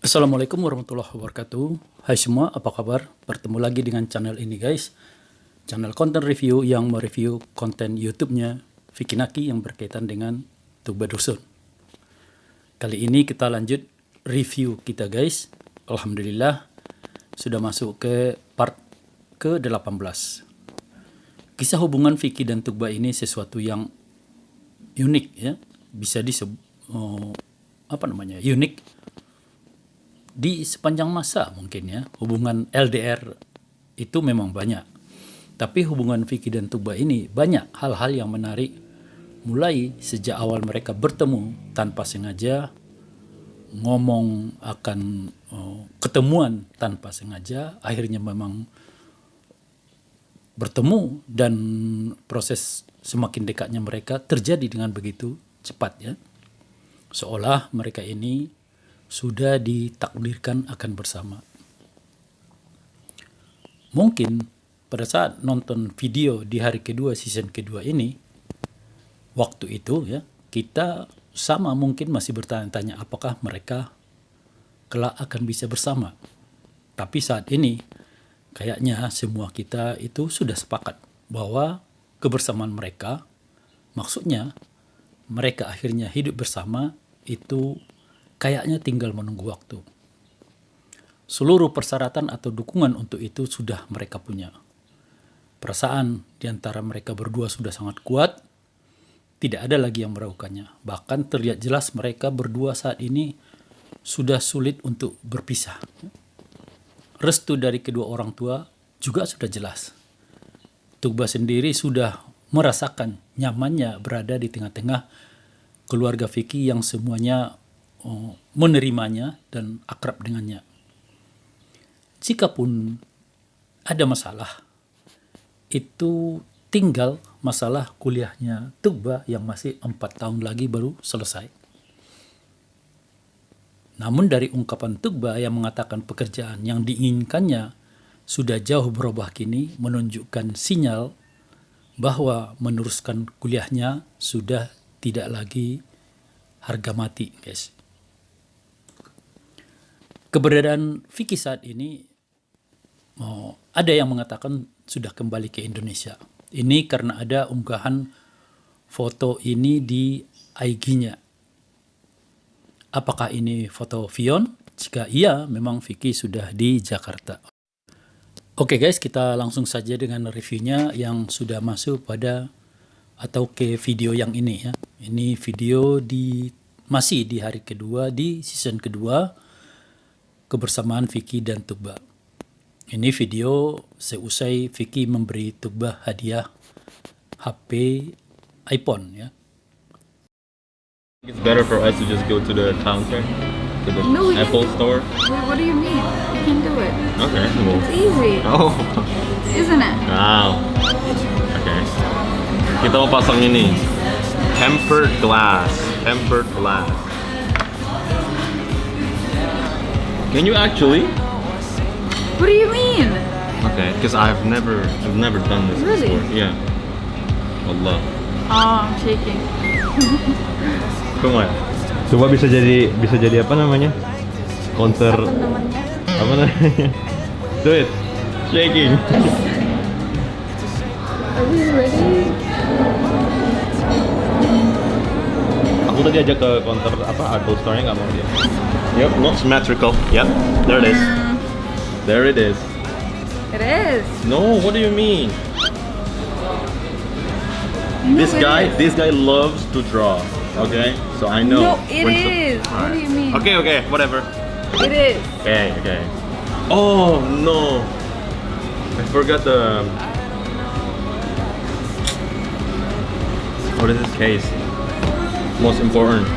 Assalamualaikum warahmatullahi wabarakatuh. Hai semua, apa kabar? Bertemu lagi dengan channel ini guys. Channel konten review yang mereview konten YouTube-nya Vicky Naki yang berkaitan dengan Tugba Dusun. Kali ini kita lanjut review kita guys. Alhamdulillah sudah masuk ke part ke-18. Kisah hubungan Vicky dan Tugba ini sesuatu yang unik ya. Bisa disebut unik di sepanjang masa mungkin ya. Hubungan LDR itu memang banyak. Tapi hubungan Vicky dan Tugba ini banyak hal-hal yang menarik. Mulai sejak awal mereka bertemu tanpa sengaja, ngomong akan ketemuan tanpa sengaja, akhirnya memang bertemu dan proses semakin dekatnya mereka terjadi dengan begitu cepat ya. Seolah mereka ini sudah ditakdirkan akan bersama. Mungkin pada saat nonton video di hari kedua season kedua ini, waktu itu ya, kita sama mungkin masih bertanya-tanya apakah mereka kelak akan bisa bersama. Tapi saat ini kayaknya semua kita itu sudah sepakat bahwa kebersamaan mereka, maksudnya mereka akhirnya hidup bersama, itu kayaknya tinggal menunggu waktu. Seluruh persyaratan atau dukungan untuk itu sudah mereka punya. Perasaan di antara mereka berdua sudah sangat kuat. Tidak ada lagi yang meragukannya. Bahkan terlihat jelas mereka berdua saat ini sudah sulit untuk berpisah. Restu dari kedua orang tua juga sudah jelas. Tugba sendiri sudah merasakan nyamannya berada di tengah-tengah keluarga Vicky yang semuanya menerimanya dan akrab dengannya. Jikapun ada masalah, itu tinggal masalah kuliahnya Tugba yang masih 4 tahun lagi baru selesai. Namun dari ungkapan Tugba yang mengatakan pekerjaan yang diinginkannya sudah jauh berubah kini, menunjukkan sinyal bahwa meneruskan kuliahnya sudah tidak lagi harga mati guys. Keberadaan Vicky saat ini, ada yang mengatakan sudah kembali ke Indonesia. Ini karena ada unggahan foto ini di IG-nya. Apakah ini foto Vion? Jika iya, memang Vicky sudah di Jakarta. Oke guys, kita langsung saja dengan reviewnya yang sudah masuk pada atau ke video yang ini ya. Ini video masih di hari kedua di season kedua kebersamaan Vicky dan Tugba. Ini video seusai Vicky memberi Tugba hadiah HP iPhone ya. It's better for us to just go to the counter, to the Apple store. What do you mean? You can do it. Okay, well. It's easy, Oh, isn't it? wow. Okay. Kita mau pasang ini. Tempered glass. Tempered glass. Can you actually? What do you mean? Okay, because I've never done this Really? before. Yeah. Allah. Oh, I'm shaking. Come on. Coba bisa jadi apa namanya? Counter apa namanya? Do it. Shaking. Are we ready? Aku tadi ajak ke counter apa Apple Store-nya nggak mau dia. Yep, not symmetrical. Yep, there it is. There it is. It is. No, what do you mean? No, This it guy is. loves to draw. Okay, so I know. No, it is. What do you mean? Okay, whatever. It is. Okay. Oh no, I forgot the. What is this case? Most important.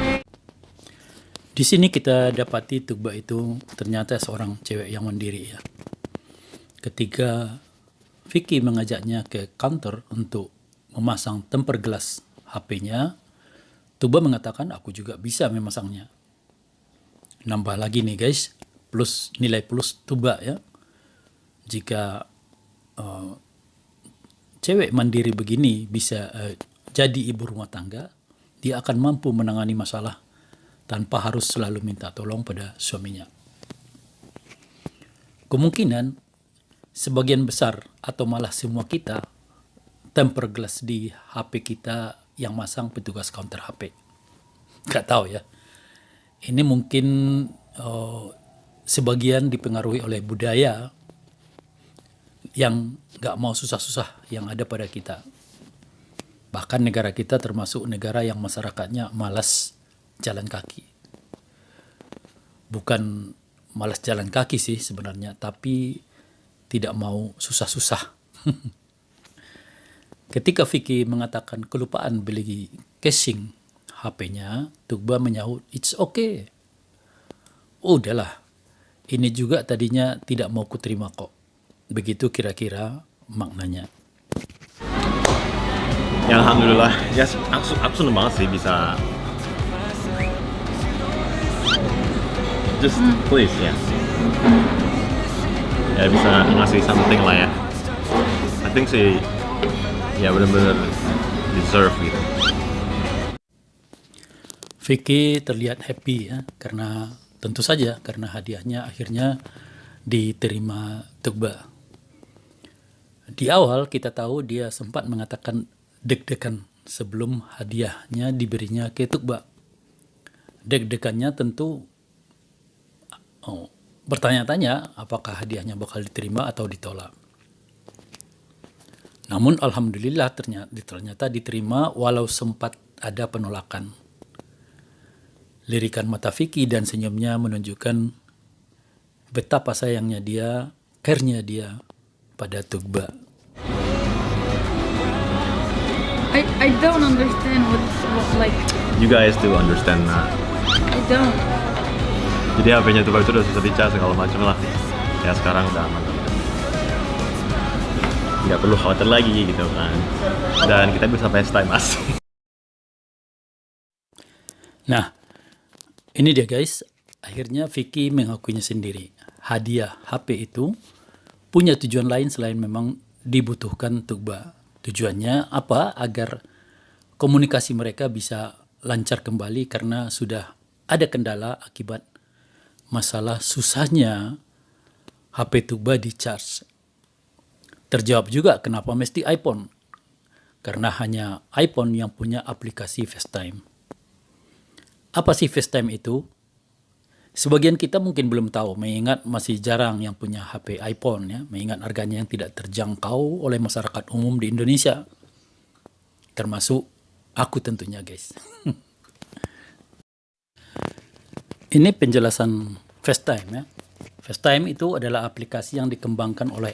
Di sini kita dapati Tugba itu ternyata seorang cewek yang mandiri ya. Ketika Vicky mengajaknya ke kantor untuk memasang tempered glass HP-nya, Tugba mengatakan aku juga bisa memasangnya. Nambah lagi nih guys, nilai plus Tugba ya. Jika cewek mandiri begini bisa jadi ibu rumah tangga, dia akan mampu menangani masalah tanpa harus selalu minta tolong pada suaminya. kemungkinan sebagian besar atau malah semua kita tempered glass di HP kita yang masang petugas counter HP. Gak tahu ya. Ini mungkin sebagian dipengaruhi oleh budaya yang gak mau susah-susah yang ada pada kita. Bahkan negara kita termasuk negara yang masyarakatnya malas jalan kaki. Bukan malas jalan kaki sih sebenarnya, tapi tidak mau susah-susah. Ketika Vicky mengatakan kelupaan beli casing HP-nya, Tugba menyahut, "It's okay." Oh, udahlah. Ini juga tadinya tidak mau kuterima kok. Begitu kira-kira maknanya. Ya alhamdulillah, ya aku seneng banget sih bisa just please ya. Ya bisa ngasih something lah ya. I think sih ya benar-benar deserve gitu. Vicky terlihat happy ya, karena tentu saja karena hadiahnya akhirnya diterima Tugba. Di awal kita tahu dia sempat mengatakan deg-degan sebelum hadiahnya diberinya ke Tugba. Deg-degannya tentu bertanya-tanya apakah hadiahnya bakal diterima atau ditolak. Namun alhamdulillah ternyata diterima walau sempat ada penolakan. Lirikan mata Vicky dan senyumnya menunjukkan betapa sayangnya dia, care-nya dia pada Tugba. I don't understand what like. You guys do understand that. I don't. Jadi HP-nya tuh udah susah dicas segala macam lah. Ya sekarang udah aman. Nggak perlu khawatir lagi gitu kan. Dan kita bisa FaceTime asik. Nah, ini dia guys. Akhirnya Vicky mengakuinya sendiri. Hadiah HP itu punya tujuan lain selain memang dibutuhkan Tugba. Tujuannya apa? Agar komunikasi mereka bisa lancar kembali karena sudah ada kendala akibat masalah susahnya HP Tugba di charge. Terjawab juga kenapa mesti iPhone. Karena hanya iPhone yang punya aplikasi FaceTime. Apa sih FaceTime itu? Sebagian kita mungkin belum tahu, mengingat masih jarang yang punya HP iPhone ya, mengingat harganya yang tidak terjangkau oleh masyarakat umum di Indonesia. Termasuk aku tentunya guys. Ini penjelasan FaceTime ya. FaceTime itu adalah aplikasi yang dikembangkan oleh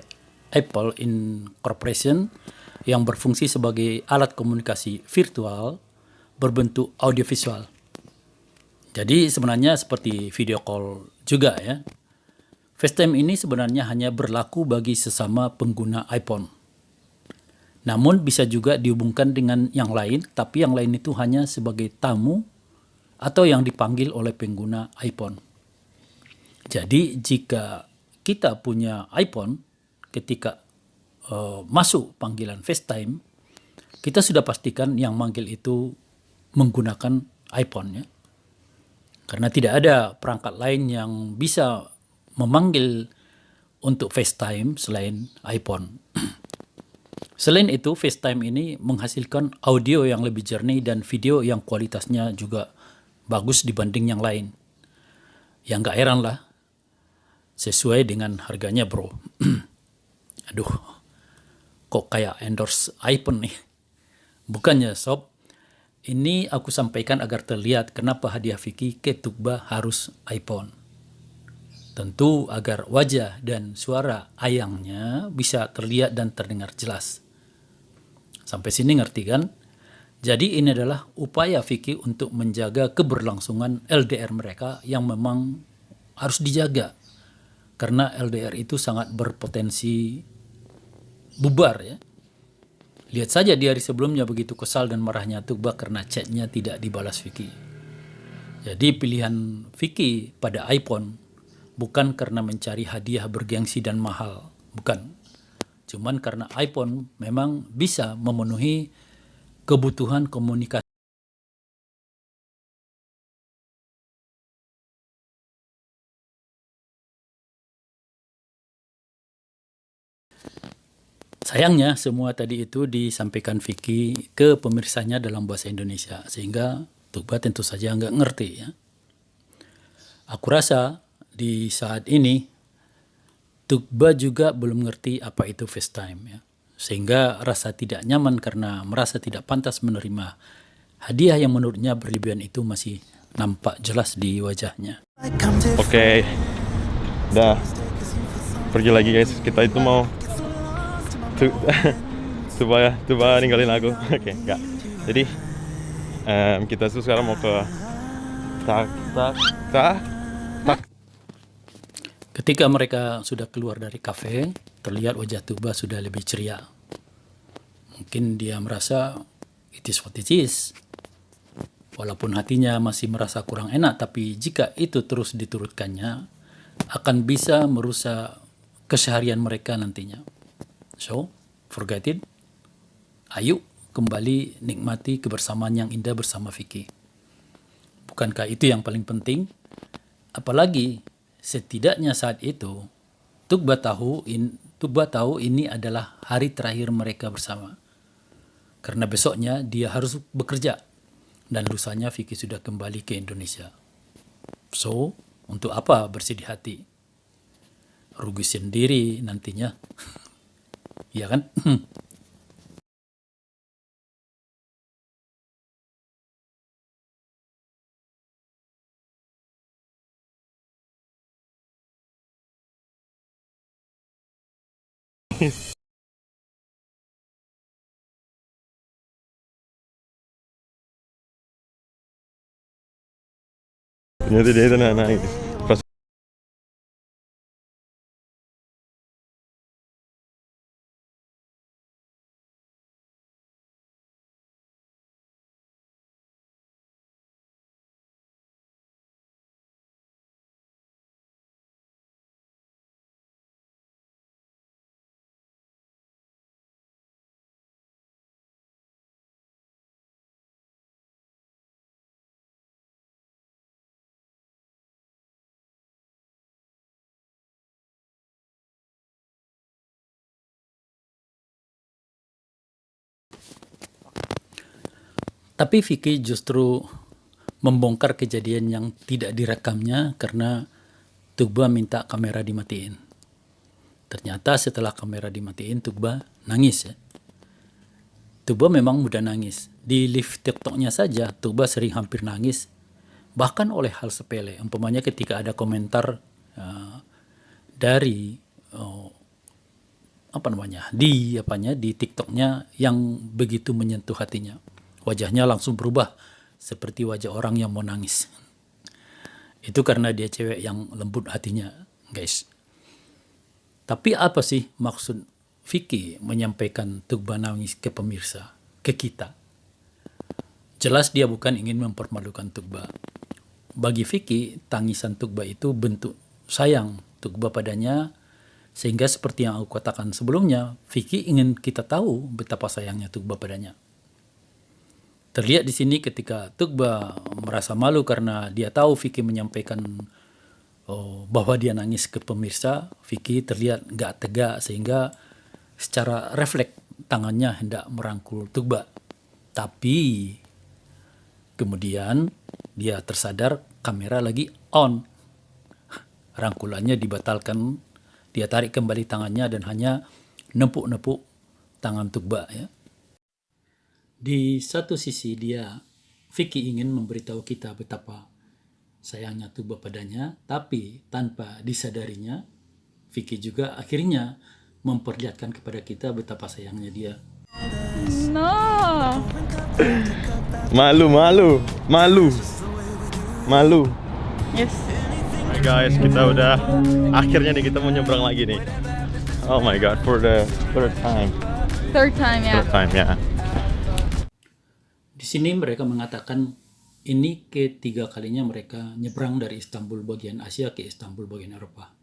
Apple Incorporation yang berfungsi sebagai alat komunikasi virtual berbentuk audiovisual. Jadi sebenarnya seperti video call juga ya. FaceTime ini sebenarnya hanya berlaku bagi sesama pengguna iPhone. Namun bisa juga dihubungkan dengan yang lain, tapi yang lain itu hanya sebagai tamu atau yang dipanggil oleh pengguna iPhone. Jadi jika kita punya iPhone, ketika masuk panggilan FaceTime, kita sudah pastikan yang manggil itu menggunakan iPhone ya. Karena tidak ada perangkat lain yang bisa memanggil untuk FaceTime selain iPhone. Selain itu, FaceTime ini menghasilkan audio yang lebih jernih dan video yang kualitasnya juga bagus dibanding yang lain. Ya nggak heran lah, sesuai dengan harganya bro. Aduh, kok kayak endorse iPhone nih. Bukannya sob. Ini aku sampaikan agar terlihat kenapa hadiah Vicky ke Tugba harus iPhone. Tentu agar wajah dan suara ayangnya bisa terlihat dan terdengar jelas. Sampai sini ngerti kan? Jadi ini adalah upaya Vicky untuk menjaga keberlangsungan LDR mereka yang memang harus dijaga. Karena LDR itu sangat berpotensi bubar ya. Lihat saja di hari sebelumnya begitu kesal dan marahnya Tugba karena chatnya tidak dibalas Vicky. Jadi pilihan Vicky pada iPhone bukan karena mencari hadiah bergengsi dan mahal. Bukan. Cuman karena iPhone memang bisa memenuhi kebutuhan komunikasi Sayangnya semua tadi itu disampaikan Vicky ke pemirsanya dalam bahasa Indonesia, sehingga Tukba tentu saja nggak ngerti ya. Aku rasa di saat ini Tukba juga belum ngerti apa itu FaceTime ya. Sehingga rasa tidak nyaman karena merasa tidak pantas menerima hadiah yang menurutnya berlebihan itu masih nampak jelas di wajahnya. Oke, dah pergi lagi guys. Kita itu mau supaya ninggalin aku. Oke, enggak. Jadi kita tuh sekarang mau ke tak. Ketika mereka sudah keluar dari kafe, terlihat wajah Tukba sudah lebih ceria. Mungkin dia merasa it is what it is. Walaupun hatinya masih merasa kurang enak, tapi jika itu terus diturutkannya, akan bisa merusak keseharian mereka nantinya. So, forget it. Ayo kembali nikmati kebersamaan yang indah bersama Vicky. Bukankah itu yang paling penting? Apalagi setidaknya saat itu Tukba tahu ini adalah hari terakhir mereka bersama. Karena besoknya dia harus bekerja dan lusanya Vicky sudah kembali ke Indonesia. So, untuk apa bersedih hati? Rugi sendiri nantinya. Iya kan? Ternyata dia itu nangis. Pas Tapi Vicky justru membongkar kejadian yang tidak direkamnya karena Tukba minta kamera dimatiin. Ternyata setelah kamera dimatiin, Tukba nangis ya. Tukba memang mudah nangis. Di live TikToknya saja, Tukba sering hampir nangis. Bahkan oleh hal sepele. Umpamanya ketika ada komentar dari di TikToknya yang begitu menyentuh hatinya. Wajahnya langsung berubah seperti wajah orang yang mau nangis. Itu karena dia cewek yang lembut hatinya, guys. Tapi apa sih maksud Vicky menyampaikan Tukba nangis ke pemirsa, ke kita? Jelas dia bukan ingin mempermalukan Tukba. Bagi Vicky, tangisan Tukba itu bentuk sayang Tukba padanya, sehingga seperti yang aku katakan sebelumnya, Vicky ingin kita tahu betapa sayangnya Tukba padanya. Terlihat di sini ketika Tukba merasa malu karena dia tahu Vicky menyampaikan bahwa dia nangis ke pemirsa, Vicky terlihat gak tegak sehingga secara refleks tangannya hendak merangkul Tukba. Tapi kemudian dia tersadar kamera lagi on. Rangkulannya dibatalkan, dia tarik kembali tangannya dan hanya nepuk-nepuk tangan Tukba ya. Di satu sisi Vicky ingin memberitahu kita betapa sayangnya Tukba padanya, tapi tanpa disadarinya, Vicky juga akhirnya memperlihatkan kepada kita betapa sayangnya dia. No. Malu. Yes. Hai guys, kita udah akhirnya nih kita mau nyebrang lagi nih. Oh my god, for the third time. Third time, yeah. Third time ya. Di sini mereka mengatakan ini ketiga kalinya mereka nyebrang dari Istanbul bagian Asia ke Istanbul bagian Eropa.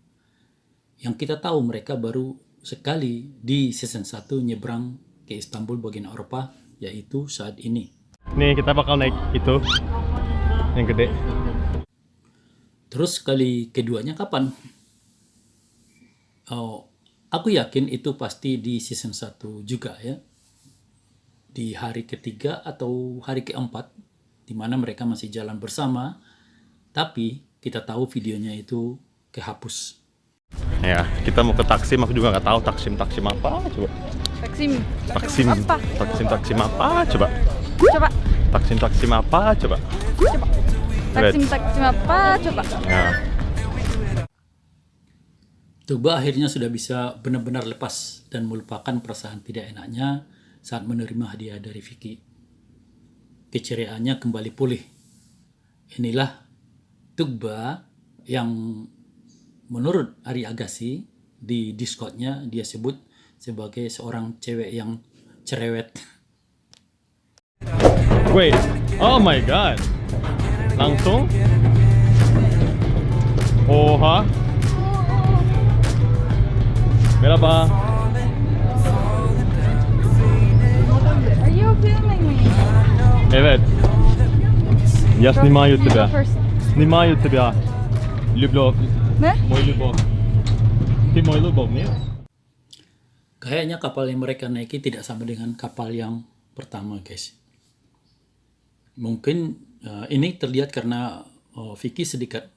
Yang kita tahu mereka baru sekali di season 1 nyebrang ke Istanbul bagian Eropa, yaitu saat ini. Nih kita bakal naik itu yang gede. Terus kali keduanya kapan? Aku yakin itu pasti di season 1 juga ya. Di hari ketiga atau hari keempat, di mana mereka masih jalan bersama, tapi kita tahu videonya itu kehapus. Ya, kita mau ke Taksim, aku juga nggak tahu Taksim apa coba. Taksim. Taksim Apa? Taksim apa coba. Coba. Taksim apa coba. Coba. Taksim apa? Coba. Ya. Tuba akhirnya sudah bisa benar-benar lepas dan melupakan perasaan tidak enaknya saat menerima hadiah dari Vicky. Keceriaannya kembali pulih. Inilah Tugba yang menurut Ari Agassi di Discord-nya dia sebut sebagai seorang cewek yang cerewet. Wait, oh my god. Langsung? Oha. Merhaba. Are you filming me? Evet. Я снимаю You go тебя. first. Снимаю тебя. Люблю. Ne? Мой любовь. Ты мой любовь, нет? Kayaknya kapal yang mereka naiki tidak sama dengan kapal yang pertama, guys. Mungkin ini terlihat karena Vicky sedikit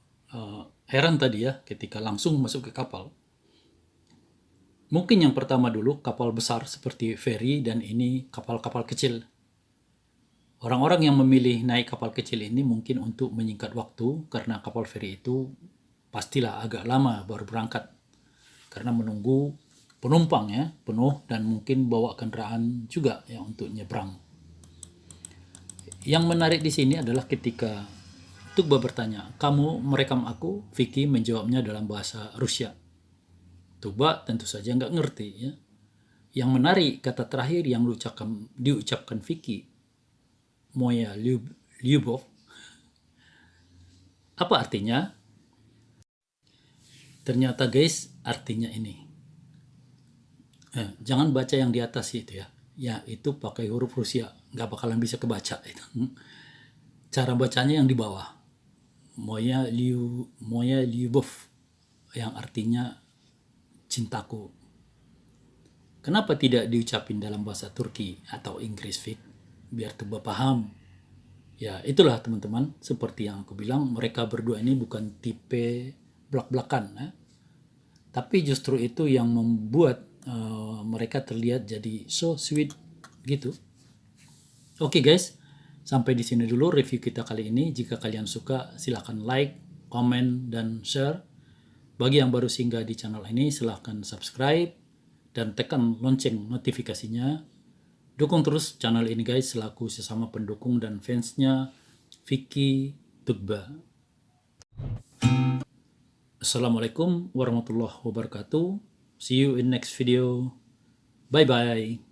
heran tadi ya ketika langsung masuk ke kapal. Mungkin yang pertama dulu kapal besar seperti ferry dan ini kapal-kapal kecil. Orang-orang yang memilih naik kapal kecil ini mungkin untuk menyingkat waktu karena kapal ferry itu pastilah agak lama baru berangkat. Karena menunggu penumpang ya penuh dan mungkin bawa kendaraan juga ya untuk nyebrang. Yang menarik di sini adalah ketika Tugba bertanya, "Kamu merekam aku?" Vicky menjawabnya dalam bahasa Rusia. Tugba tentu saja nggak ngerti ya. Yang menarik kata terakhir yang diucapkan Vicky, "Moya Lyubov." Apa artinya? Ternyata guys, artinya ini. Jangan baca yang di atas itu ya. Ya, itu pakai huruf Rusia. Nggak bakalan bisa kebaca itu. Cara bacanya yang di bawah. Moya Lyubov. Yang artinya cintaku. Kenapa tidak diucapin dalam bahasa Turki atau Inggris, Fik? Biar Tuba paham. Ya, itulah teman-teman. Seperti yang aku bilang, mereka berdua ini bukan tipe belak-belakan. Tapi justru itu yang membuat mereka terlihat jadi so sweet gitu. Oke guys, sampai di sini dulu review kita kali ini. Jika kalian suka, silahkan like, komen, dan share. Bagi yang baru singgah di channel ini, silahkan subscribe dan tekan lonceng notifikasinya. Dukung terus channel ini guys, selaku sesama pendukung dan fansnya Vicky Tugba. Assalamualaikum warahmatullahi wabarakatuh. See you in next video. Bye bye.